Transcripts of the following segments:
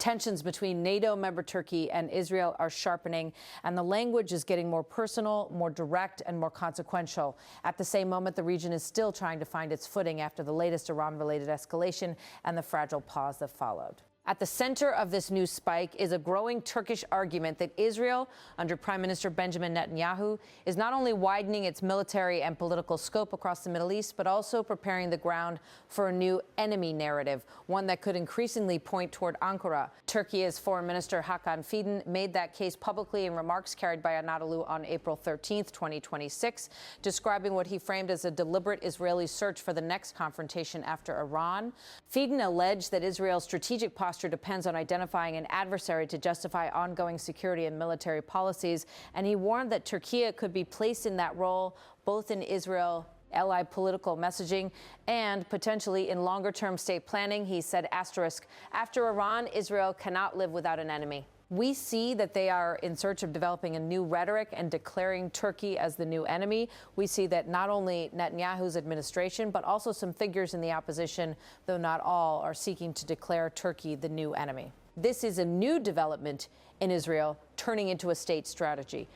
Tensions between NATO member Turkey and Israel are sharpening, and the language is getting more personal, more direct, and more consequential. At the same moment, the region is still trying to find its footing after the latest Iran-related escalation and the fragile pause that followed. At the center of this new spike is a growing Turkish argument that Israel, under Prime Minister Benjamin Netanyahu, is not only widening its military and political scope across the Middle East, but also preparing the ground for a new enemy narrative, one that could increasingly point toward Ankara. Turkey's Foreign Minister Hakan Fidan made that case publicly in remarks carried by Anadolu on April 13, 2026, describing what he framed as a deliberate Israeli search for the next confrontation after Iran. Fidan alleged that Israel's strategic posture depends on identifying an adversary to justify ongoing security and military policies, and he warned that Turkey could be placed in that role both in Israel allied political messaging and potentially in longer-term state planning. He said, asterisk, after Iran, Israel cannot live without an enemy. We see that they are in search of developing a new rhetoric and declaring Turkey as the new enemy. We see that not only Netanyahu's administration, but also some figures in the opposition, though not all, are seeking to declare Turkey the new enemy. This is a new development in Israel, turning into a state strategy.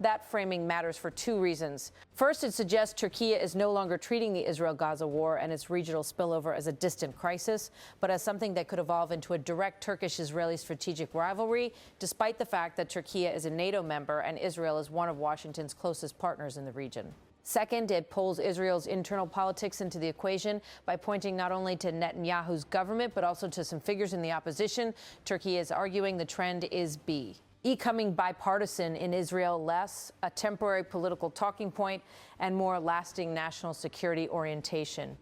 That framing matters for two reasons. First, it suggests Turkey is no longer treating the Israel-Gaza war and its regional spillover as a distant crisis, but as something that could evolve into a direct Turkish-Israeli strategic rivalry, despite the fact that Turkey is a NATO member and Israel is one of Washington's closest partners in the region. Second, it pulls Israel's internal politics into the equation by pointing not only to Netanyahu's government, but also to some figures in the opposition. Turkey is arguing the trend is becoming bipartisan in Israel, less a temporary political talking point and more lasting national security orientation.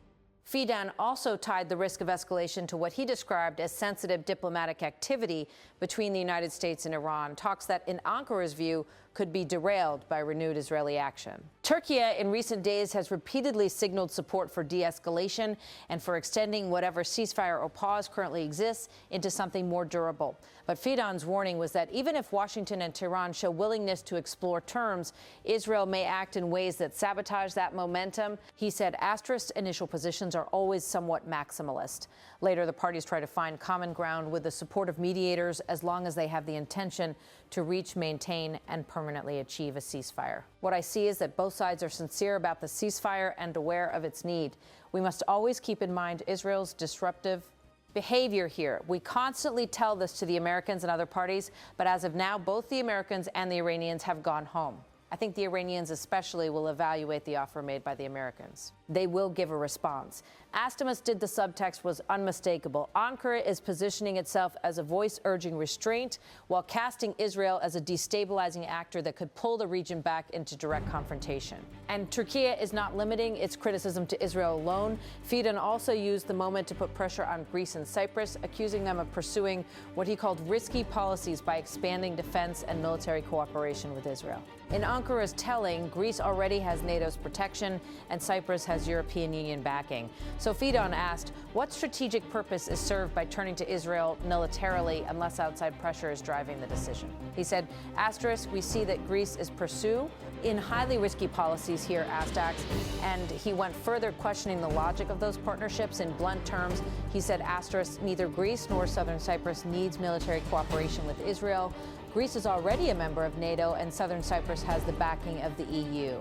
Fidan also tied the risk of escalation to what he described as sensitive diplomatic activity between the United States and Iran, talks that, in Ankara's view, could be derailed by renewed Israeli action. Turkey in recent days has repeatedly signaled support for de-escalation and for extending whatever ceasefire or pause currently exists into something more durable. But Fidan's warning was that even if Washington and Tehran show willingness to explore terms, Israel may act in ways that sabotage that momentum. He said asterisk initial positions are always somewhat maximalist. Later, the parties try to find common ground with the support of mediators as long as they have the intention to reach, maintain, and permanently achieve a ceasefire. What I see is that both sides are sincere about the ceasefire and aware of its need. We must always keep in mind Israel's disruptive behavior here. We constantly tell this to the Americans and other parties, but as of now, both the Americans and the Iranians have gone home. I think the Iranians especially will evaluate the offer made by the Americans. They will give a response. Astamus did the subtext was unmistakable. Ankara is positioning itself as a voice urging restraint while casting Israel as a destabilizing actor that could pull the region back into direct confrontation. And Turkey is not limiting its criticism to Israel alone. Fidan also used the moment to put pressure on Greece and Cyprus, accusing them of pursuing what he called risky policies by expanding defense and military cooperation with Israel. In Ankara's telling, Greece already has NATO's protection and Cyprus has European Union backing. So Fidan asked, what strategic purpose is served by turning to Israel militarily unless outside pressure is driving the decision? He said, asterisk, we see that Greece is pursuing in highly risky policies here, Astax, and he went further questioning the logic of those partnerships in blunt terms. He said, asterisk, neither Greece nor Southern Cyprus needs military cooperation with Israel. Greece is already a member of NATO, and Southern Cyprus has the backing of the EU.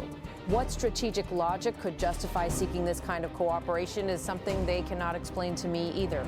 What strategic logic could justify seeking this kind of cooperation is something they cannot explain to me either.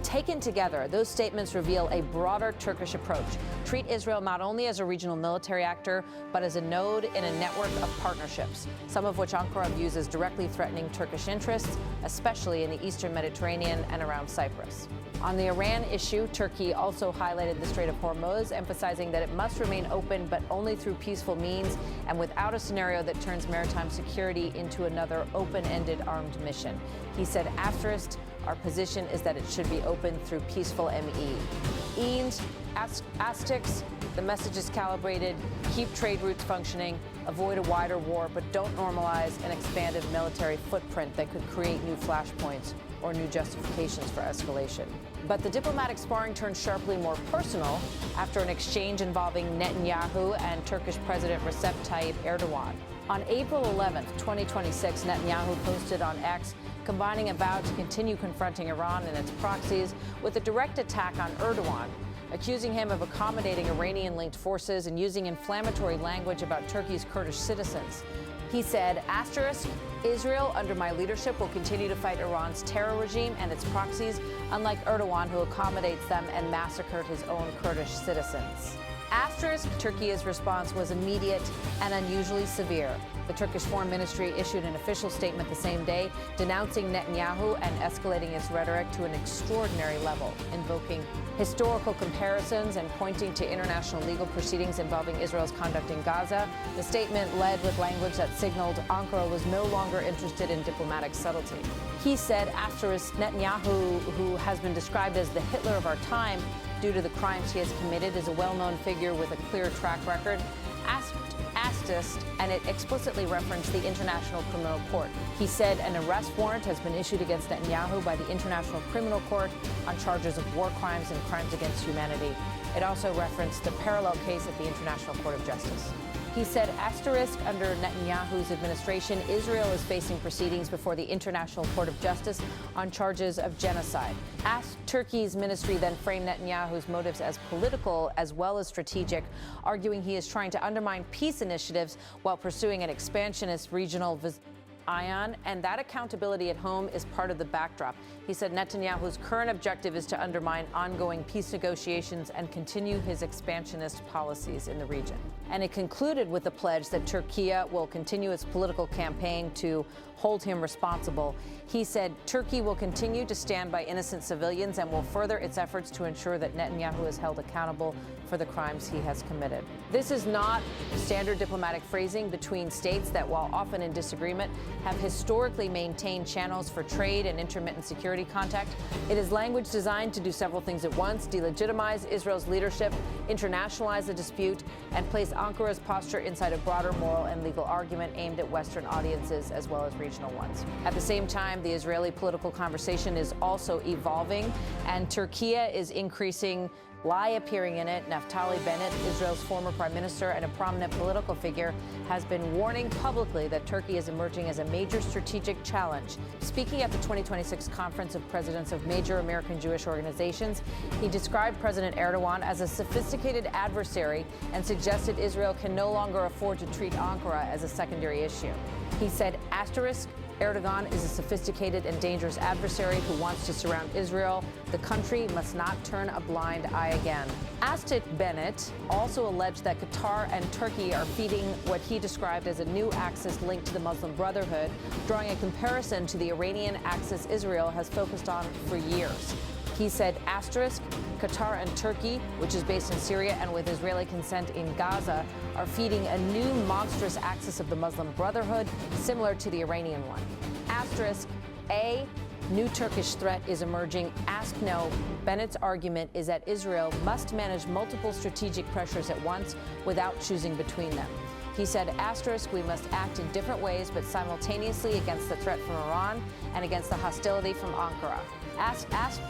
Taken together, those statements reveal a broader Turkish approach. Treat Israel not only as a regional military actor, but as a node in a network of partnerships, some of which Ankara views as directly threatening Turkish interests, especially in the Eastern Mediterranean and around Cyprus. On the Iran issue, Turkey also highlighted the Strait of Hormuz, emphasizing that it must remain open, but only through peaceful means and without a scenario that turns maritime security into another open-ended armed mission. He said, asterisk, our position is that it should be open through peaceful ME. Eanes, Astics, the message is calibrated, keep trade routes functioning, avoid a wider war, but don't normalize an expanded military footprint that could create new flashpoints or new justifications for escalation. But the diplomatic sparring turned sharply more personal after an exchange involving Netanyahu and Turkish President Recep Tayyip Erdogan. On April 11, 2026, Netanyahu posted on X, combining a vow to continue confronting Iran and its proxies with a direct attack on Erdogan, accusing him of accommodating Iranian-linked forces and using inflammatory language about Turkey's Kurdish citizens. He said, Israel under my leadership will continue to fight Iran's terror regime and its proxies, unlike Erdogan, who accommodates them and massacred his own Kurdish citizens. Turkey's response was immediate and unusually severe. The Turkish Foreign Ministry issued an official statement the same day, denouncing Netanyahu and escalating its rhetoric to an extraordinary level, invoking historical comparisons and pointing to international legal proceedings involving Israel's conduct in Gaza. The statement led with language that signaled Ankara was no longer interested in diplomatic subtlety. He said, Netanyahu, who has been described as the Hitler of our time due to the crimes he has committed, is a well-known figure with a clear track record, and it explicitly referenced the International Criminal Court. He said an arrest warrant has been issued against Netanyahu by the International Criminal Court on charges of war crimes and crimes against humanity. It also referenced the parallel case at the International Court of Justice. He said, under Netanyahu's administration, Israel is facing proceedings before the International Court of Justice on charges of genocide. Turkey's ministry then framed Netanyahu's motives as political as well as strategic, arguing he is trying to undermine peace initiatives while pursuing an expansionist regional and that accountability at home is part of the backdrop. He said Netanyahu's current objective is to undermine ongoing peace negotiations and continue his expansionist policies in the region. And it concluded with the pledge that Turkey will continue its political campaign to hold him responsible. He said Turkey will continue to stand by innocent civilians and will further its efforts to ensure that Netanyahu is held accountable for the crimes he has committed. This is not standard diplomatic phrasing between states that, while often in disagreement, have historically maintained channels for trade and intermittent security contact. It is language designed to do several things at once: delegitimize Israel's leadership, internationalize the dispute, and place Ankara's posture inside a broader moral and legal argument aimed at Western audiences as well as regional ones. At the same time, the Israeli political conversation is also evolving, and Turkey is increasing lie appearing in it. Naftali Bennett, Israel's former prime minister and a prominent political figure, has been warning publicly that Turkey is emerging as a major strategic challenge. Speaking at the 2026 Conference of Presidents of Major American Jewish Organizations, he described President Erdogan as a sophisticated adversary and suggested Israel can no longer afford to treat Ankara as a secondary issue. He said, Erdogan is a sophisticated and dangerous adversary who wants to surround Israel. The country must not turn a blind eye again. Bennett also alleged that Qatar and Turkey are feeding what he described as a new axis linked to the Muslim Brotherhood, drawing a comparison to the Iranian axis Israel has focused on for years. He said, Qatar and Turkey, which is based in Syria and with Israeli consent in Gaza, are feeding a new monstrous axis of the Muslim Brotherhood, similar to the Iranian one. A new Turkish threat is emerging. No. Bennett's argument is that Israel must manage multiple strategic pressures at once without choosing between them. He said, we must act in different ways, but simultaneously against the threat from Iran and against the hostility from Ankara.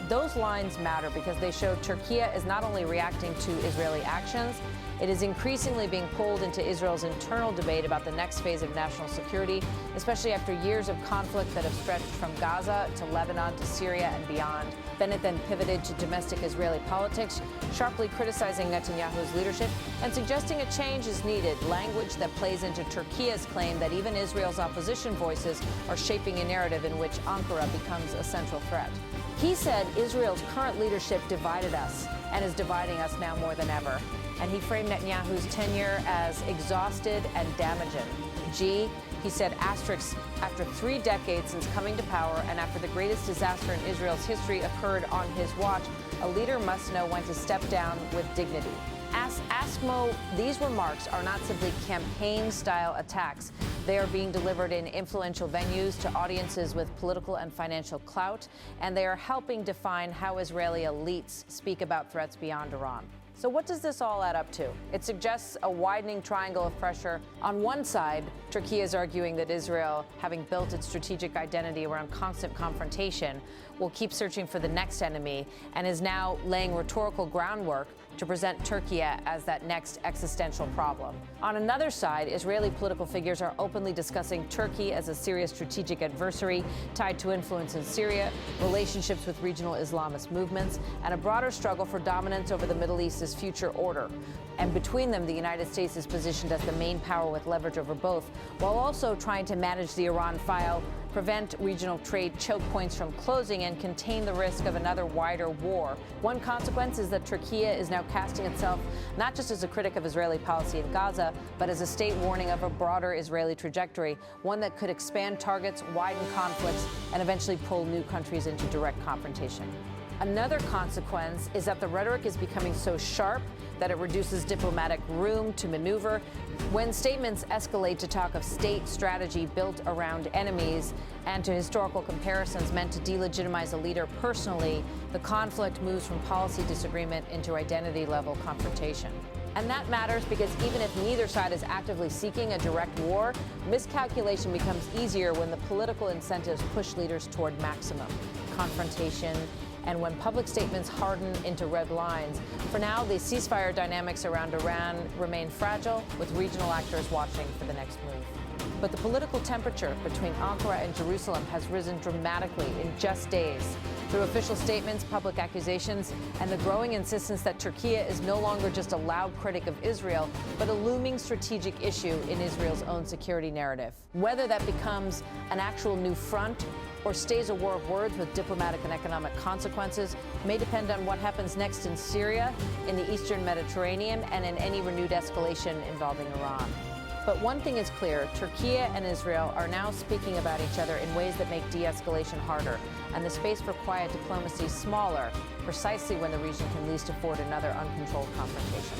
Those lines matter because they show Turkey is not only reacting to Israeli actions, it is increasingly being pulled into Israel's internal debate about the next phase of national security, especially after years of conflict that have stretched from Gaza to Lebanon to Syria and beyond. Bennett then pivoted to domestic Israeli politics, sharply criticizing Netanyahu's leadership and suggesting a change is needed, language that plays into Turkey's claim that even Israel's opposition voices are shaping a narrative in which Ankara becomes a central threat. He said Israel's current leadership divided us and is dividing us now more than ever. And he framed Netanyahu's tenure as exhausted and damaging. He said, after 3 decades since coming to power and after the greatest disaster in Israel's history occurred on his watch, a leader must know when to step down with dignity. These remarks are not simply campaign-style attacks. They are being delivered in influential venues to audiences with political and financial clout, and they are helping define how Israeli elites speak about threats beyond Iran. So what does this all add up to? It suggests a widening triangle of pressure. On one side, Turkey is arguing that Israel, having built its strategic identity around constant confrontation, will keep searching for the next enemy and is now laying rhetorical groundwork to present Turkey as that next existential problem. On another side, Israeli political figures are openly discussing Turkey as a serious strategic adversary tied to influence in Syria, relationships with regional Islamist movements, and a broader struggle for dominance over the Middle East's future order. And between them, the United States is positioned as the main power with leverage over both, while also trying to manage the Iran file, prevent regional trade choke points from closing, and contain the risk of another wider war. One consequence is that Turkey is now casting itself not just as a critic of Israeli policy in Gaza, but as a state warning of a broader Israeli trajectory, one that could expand targets, widen conflicts, and eventually pull new countries into direct confrontation. Another consequence is that the rhetoric is becoming so sharp that it reduces diplomatic room to maneuver. When statements escalate to talk of state strategy built around enemies and to historical comparisons meant to delegitimize a leader personally, the conflict moves from policy disagreement into identity-level confrontation. And that matters because even if neither side is actively seeking a direct war, miscalculation becomes easier when the political incentives push leaders toward maximum confrontation, and when public statements harden into red lines. For now, the ceasefire dynamics around Iran remain fragile, with regional actors watching for the next move. But the political temperature between Ankara and Jerusalem has risen dramatically in just days, through official statements, public accusations, and the growing insistence that Turkey is no longer just a loud critic of Israel, but a looming strategic issue in Israel's own security narrative. Whether that becomes an actual new front or stays a war of words with diplomatic and economic consequences may depend on what happens next in Syria, in the Eastern Mediterranean, and in any renewed escalation involving Iran. But one thing is clear, Turkey and Israel are now speaking about each other in ways that make de-escalation harder, and the space for quiet diplomacy smaller, precisely when the region can least afford another uncontrolled confrontation.